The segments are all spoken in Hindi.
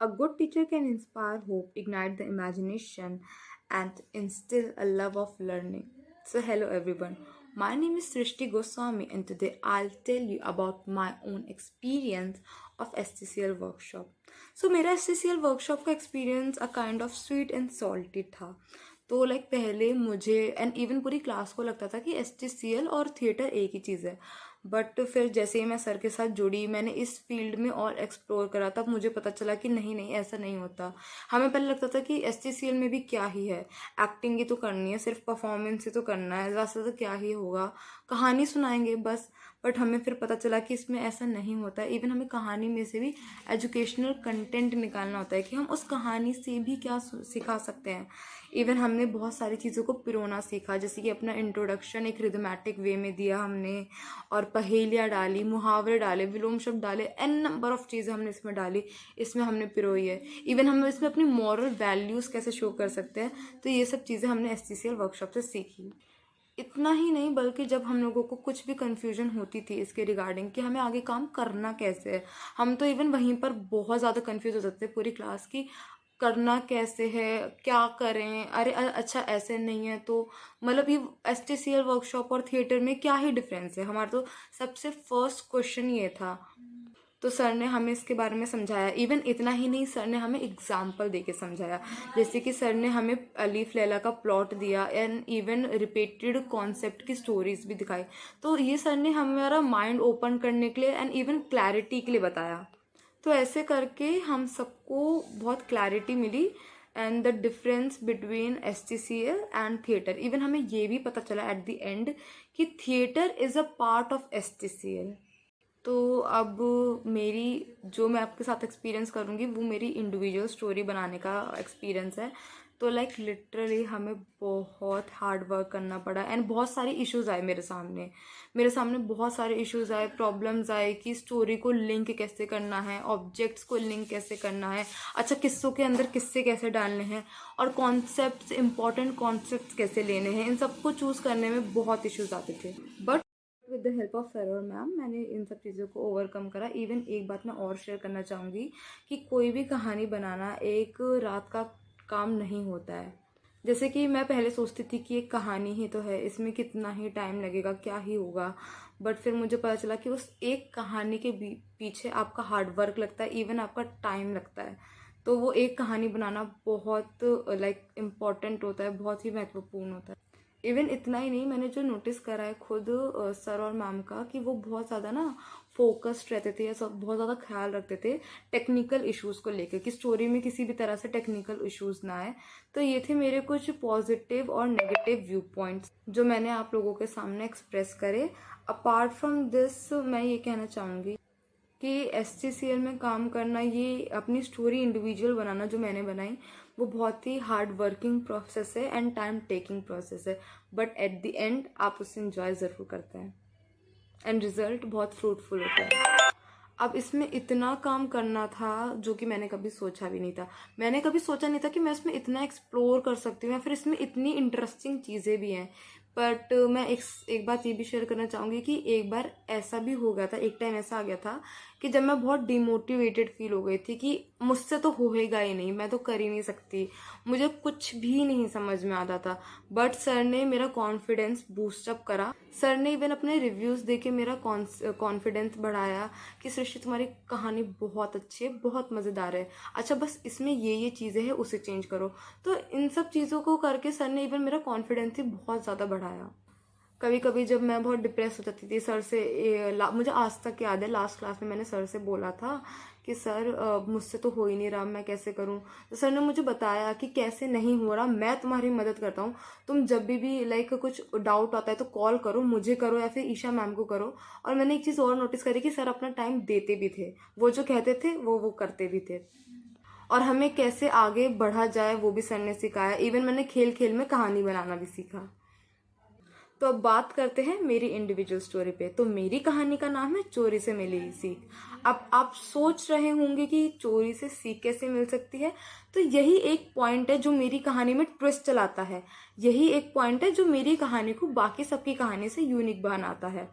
A good teacher can inspire hope, ignite the imagination, and instill a love of learning. So, hello everyone. My name is Srishti Goswami, and today I'll tell you about my own experience of STCL workshop. So, मेरा STCL workshop का experience a kind of sweet and salty था. तो पहले मुझे एंड इवन पूरी क्लास को लगता था कि STCL और थिएटर एक ही चीज़ है. बट फिर जैसे ही मैं सर के साथ जुड़ी, मैंने इस फील्ड में और एक्सप्लोर करा, तब मुझे पता चला कि नहीं नहीं, ऐसा नहीं होता. हमें पहले लगता था कि STCL में भी क्या ही है, एक्टिंग ही तो करनी है, सिर्फ परफॉर्मेंस ही तो करना है, ज़्यादा से क्या ही होगा, कहानी सुनाएंगे बस. बट हमें फिर पता चला कि इसमें ऐसा नहीं होता है. इवन हमें कहानी में से भी एजुकेशनल कंटेंट निकालना होता है कि हम उस कहानी से भी क्या सिखा सकते हैं. इवन हमने बहुत सारी चीज़ों को पिरोना सीखा, जैसे कि अपना इंट्रोडक्शन एक रिदमेटिक वे में दिया हमने, और पहेलियाँ डाली, मुहावरे डाले, विलोम शब्द डाले, एन नंबर ऑफ चीज़ें हमने इसमें डाली, इसमें हमने पिरोई है. इवन हम इसमें अपनी मॉरल वैल्यूज़ कैसे शो कर सकते हैं, तो ये सब चीज़ें हमने STCL वर्कशॉप से सीखी. इतना ही नहीं, बल्कि जब हम लोगों को कुछ भी कन्फ्यूजन होती थी इसके रिगार्डिंग कि हमें आगे काम करना कैसे है, हम तो इवन वहीं पर बहुत ज़्यादा कन्फ्यूज हो जाते थे पूरी क्लास की, करना कैसे है, क्या करें, अरे अच्छा ऐसे नहीं है तो. मतलब ये STCL वर्कशॉप और थिएटर में क्या ही डिफरेंस है, हमारा तो सबसे फर्स्ट क्वेश्चन ये था. तो सर ने हमें इसके बारे में समझाया. इवन इतना ही नहीं, सर ने हमें एग्जाम्पल दे के समझाया. जैसे कि सर ने हमें अलीफ लैला का प्लॉट दिया एंड इवन रिपीटेड कॉन्सेप्ट की स्टोरीज भी दिखाई. तो ये सर ने हमारा माइंड ओपन करने के लिए एंड इवन क्लैरिटी के लिए बताया. तो ऐसे करके हम सबको बहुत क्लैरिटी मिली and the difference between STCL and theatre. Even हमें ये भी पता चला एट द एंड कि theatre is a part of STCL. तो अब मेरी जो मैं आपके साथ एक्सपीरियंस करूँगी वो मेरी इंडिविजुअल स्टोरी बनाने का एक्सपीरियंस है. तो लिटरली हमें बहुत हार्ड वर्क करना पड़ा एंड बहुत सारे इश्यूज आए मेरे सामने बहुत सारे इश्यूज आए, प्रॉब्लम्स आए कि स्टोरी को लिंक कैसे करना है, ऑब्जेक्ट्स को लिंक कैसे करना है, अच्छा किस्सों के अंदर किस्से कैसे डालने हैं, और कॉन्सेप्ट्स, इंपॉर्टेंट कॉन्सेप्ट्स कैसे लेने हैं, इन सबको चूज़ करने में बहुत इश्यूज आते थे. But with the help of sir और मैम मैंने इन सब चीज़ों को ओवरकम करा. इवन एक बात मैं और शेयर करना चाहूँगी कि कोई भी कहानी बनाना एक रात का काम नहीं होता है. जैसे कि मैं पहले सोचती थी कि एक कहानी ही तो है, इसमें कितना ही टाइम लगेगा, क्या ही होगा. बट फिर मुझे पता चला कि उस एक कहानी के पीछे आपका हार्ड वर्क लगता है, इवन आपका टाइम लगता है. तो वो एक कहानी बनाना बहुत इम्पॉर्टेंट होता है, बहुत ही महत्वपूर्ण होता है. इवन इतना ही नहीं, मैंने जो नोटिस करा है खुद सर और मैम का, कि वो बहुत ज़्यादा ना फोकस्ड रहते थे या सब बहुत ज़्यादा ख्याल रखते थे टेक्निकल इश्यूज़ को लेकर, कि स्टोरी में किसी भी तरह से टेक्निकल इश्यूज़ ना आए. तो ये थे मेरे कुछ पॉजिटिव और नेगेटिव व्यू पॉइंट्स जो मैंने आप लोगों के सामने एक्सप्रेस करे. अपार्ट फ्रॉम दिस मैं ये कहना चाहूँगी कि STCL में काम करना, ये अपनी स्टोरी इंडिविजुअल बनाना जो मैंने बनाई, वो बहुत ही हार्ड वर्किंग प्रोसेस है एंड टाइम टेकिंग प्रोसेस है. बट एट द एंड आप उसे इंजॉय ज़रूर करते हैं एंड रिजल्ट बहुत फ्रूटफुल होता है. अब इसमें इतना काम करना था जो कि मैंने कभी सोचा भी नहीं था. मैंने कभी सोचा नहीं था कि मैं इसमें इतना एक्सप्लोर कर सकती हूँ या फिर इसमें इतनी इंटरेस्टिंग चीज़ें भी हैं. बट मैं एक बात ये भी शेयर करना चाहूँगी कि एक बार ऐसा भी हो गया था, एक टाइम ऐसा आ गया था कि जब मैं बहुत डिमोटिवेटेड फील हो गई थी कि मुझसे तो होएगा ही नहीं, मैं तो कर ही नहीं सकती, मुझे कुछ भी नहीं समझ में आता था. बट सर ने मेरा कॉन्फिडेंस बूस्टअप करा. सर ने इवन अपने रिव्यूज़ दे के मेरा कॉन्फिडेंस बढ़ाया कि सृष्टि तुम्हारी कहानी बहुत अच्छी है, बहुत मज़ेदार है, अच्छा बस इसमें ये चीज़ें हैं, उसे चेंज करो. तो इन सब चीज़ों को करके सर ने इवन मेरा कॉन्फिडेंस ही बहुत ज़्यादा बढ़ाया. कभी कभी जब मैं बहुत डिप्रेस हो जाती थी, सर से मुझे आज तक याद है, लास्ट क्लास में मैंने सर से बोला था कि सर मुझसे तो हो ही नहीं रहा, मैं कैसे करूं. तो सर ने मुझे बताया कि कैसे नहीं हो रहा, मैं तुम्हारी मदद करता हूं, तुम जब भी कुछ डाउट आता है तो कॉल करो, मुझे करो या फिर ईशा मैम को करो. और मैंने एक चीज़ और नोटिस करी कि सर अपना टाइम देते भी थे, वो जो कहते थे वो करते भी थे. और हमें कैसे आगे बढ़ा जाए वो भी सर ने सिखाया. इवन मैंने खेल खेल में कहानी बनाना भी सीखा. तो अब बात करते हैं मेरी इंडिविजुअल स्टोरी पे. तो मेरी कहानी का नाम है चोरी से मिली सीख. अब आप सोच रहे होंगे कि चोरी से सीख कैसे मिल सकती है, तो यही एक पॉइंट है जो मेरी कहानी में ट्विस्ट चलाता है। यही एक पॉइंट है जो मेरी कहानी को बाकी सबकी कहानी से यूनिक बनाता है।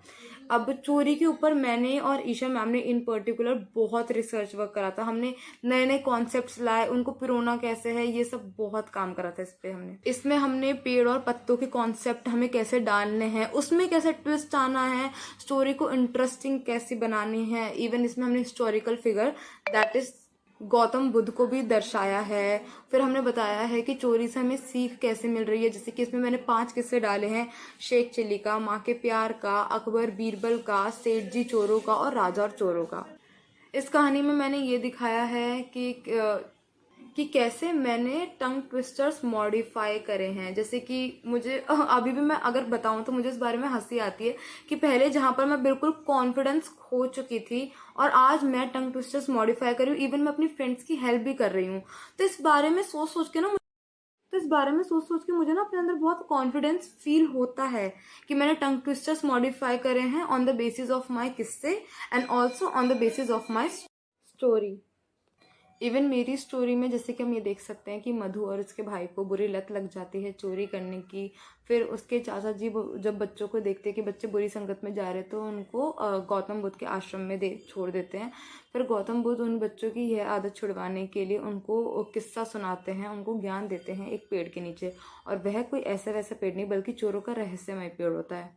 अब चोरी के ऊपर मैंने और ईशा मैम ने इन पर्टिकुलर बहुत रिसर्च वर्क करा था। हमने नए नए कॉन्सेप्ट्स लाए, उनको पिरोना कैसे है, ये सब बहुत काम करा था इस पे हमने। इसमें हमने पेड़ और पत्तों के कॉन्सेप्ट हमें कैसे डालने हैं, उसमें कैसे ट्विस्ट आना है, स्टोरी को इंटरेस्टिंग कैसे बनानी है। इवन इसमें हमने historical figure that is Gautam Buddha को भी दर्शाया है। फिर हमने बताया है कि चोरी से हमें सीख कैसे मिल रही है, जैसे कि इसमें मैंने 5 किस्से डाले हैं, शेख चिल्ली का, माँ के प्यार का, अकबर बीरबल का, सेठ जी चोरों का और राजा और चोरों का। इस कहानी में मैंने ये दिखाया है कि कैसे मैंने टंग ट्विस्टर्स मॉडिफाई करे हैं। जैसे कि मुझे अभी भी मैं अगर बताऊं तो मुझे इस बारे में हंसी आती है कि पहले जहां पर मैं बिल्कुल कॉन्फिडेंस खो चुकी थी और आज मैं टंग ट्विस्टर्स मॉडिफाई कर रही हूँ, इवन मैं अपनी फ्रेंड्स की हेल्प भी कर रही हूँ। तो इस बारे में सोच सोच के मुझे ना अपने अंदर बहुत कॉन्फिडेंस फील होता है कि मैंने टंग ट्विस्टर्स मॉडिफाई करे हैं on the basis of my किस्से and also on the basis of my story. Even मेरी स्टोरी में जैसे कि हम ये देख सकते हैं कि मधु और उसके भाई को बुरी लत लग जाती है चोरी करने की। फिर उसके चाचा जी जब बच्चों को देखते हैं कि बच्चे बुरी संगत में जा रहे हैं तो उनको गौतम बुद्ध के आश्रम में छोड़ देते हैं। फिर गौतम बुद्ध उन बच्चों की यह आदत छुड़वाने के लिए उनको किस्सा सुनाते हैं, उनको ज्ञान देते हैं एक पेड़ के नीचे। और वह कोई ऐसा वैसा पेड़ नहीं बल्कि चोरों का रहस्यमय पेड़ होता है।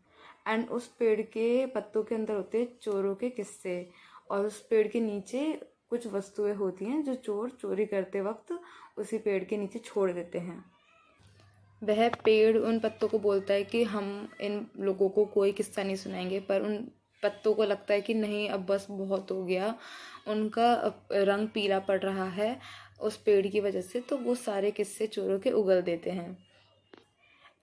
एंड उस पेड़ के पत्तों के अंदर होते हैं चोरों के किस्से, और उस पेड़ के नीचे कुछ वस्तुएं होती हैं जो चोर चोरी करते वक्त उसी पेड़ के नीचे छोड़ देते हैं। वह पेड़ उन पत्तों को बोलता है कि हम इन लोगों को कोई किस्सा नहीं सुनाएंगे, पर उन पत्तों को लगता है कि नहीं, अब बस बहुत हो गया। उनका रंग पीला पड़ रहा है उस पेड़ की वजह से, तो वो सारे किस्से चोरों के उगल देते हैं।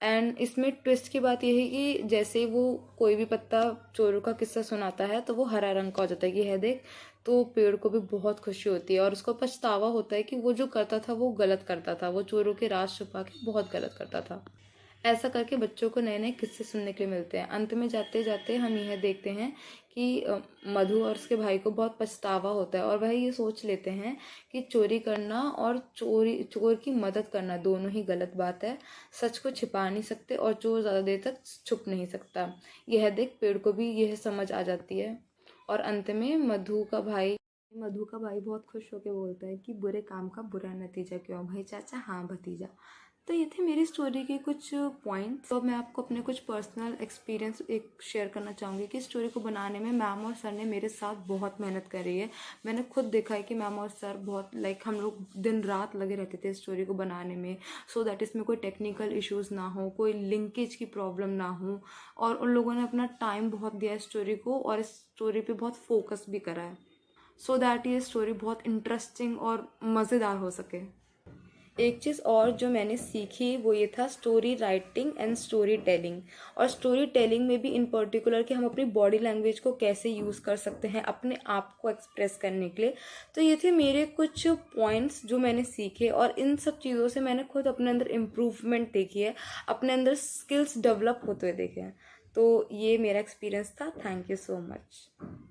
एंड इसमें ट्विस्ट की बात यह है कि जैसे वो कोई भी पत्ता चोरों का किस्सा सुनाता है तो वो हरा रंग का हो जाता है कि है देख। तो पेड़ को भी बहुत खुशी होती है और उसको पछतावा होता है कि वो जो करता था वो गलत करता था, वो चोरों के राज छुपा के बहुत गलत करता था। ऐसा करके बच्चों को नए नए किस्से सुनने के लिए मिलते हैं। अंत में जाते जाते हम यह देखते हैं कि मधु और उसके भाई को बहुत पछतावा होता है और वह ये सोच लेते हैं कि चोरी करना और चोर की मदद करना दोनों ही गलत बात है। सच को छिपा नहीं सकते और चोर ज़्यादा देर तक छुप नहीं सकता। यह देख पेड़ को भी यह समझ आ जाती है। और अंत में मधु का भाई बहुत खुश होकर बोलता है कि बुरे काम का बुरा नतीजा क्यों भाई चाचा, हाँ भतीजा। तो ये थे मेरी स्टोरी के कुछ पॉइंट्स। तो मैं आपको अपने कुछ पर्सनल एक्सपीरियंस एक शेयर करना चाहूँगी कि स्टोरी को बनाने में मैम और सर ने मेरे साथ बहुत मेहनत करी है। मैंने खुद देखा है कि मैम और सर बहुत हम लोग दिन रात लगे रहते थे स्टोरी को बनाने में, सो दैट इसमें कोई टेक्निकल इश्यूज़ ना हो, कोई लिंकेज की प्रॉब्लम ना हो। और उन लोगों ने अपना टाइम बहुत दिया स्टोरी को और इस स्टोरी पर बहुत फोकस भी करा है, सो दैट ये स्टोरी बहुत इंटरेस्टिंग और मज़ेदार हो सके। एक चीज़ और जो मैंने सीखी वो ये था story writing and story telling. और स्टोरी टेलिंग में भी इन पर्टिकुलर कि हम अपनी बॉडी लैंग्वेज को कैसे यूज़ कर सकते हैं अपने आप को एक्सप्रेस करने के लिए। तो ये थे मेरे कुछ पॉइंट्स जो मैंने सीखे और इन सब चीज़ों से मैंने खुद अपने अंदर इम्प्रूवमेंट देखी है, अपने अंदर स्किल्स डेवलप होते हुए देखे हैं। तो ये मेरा एक्सपीरियंस था। Thank you so much.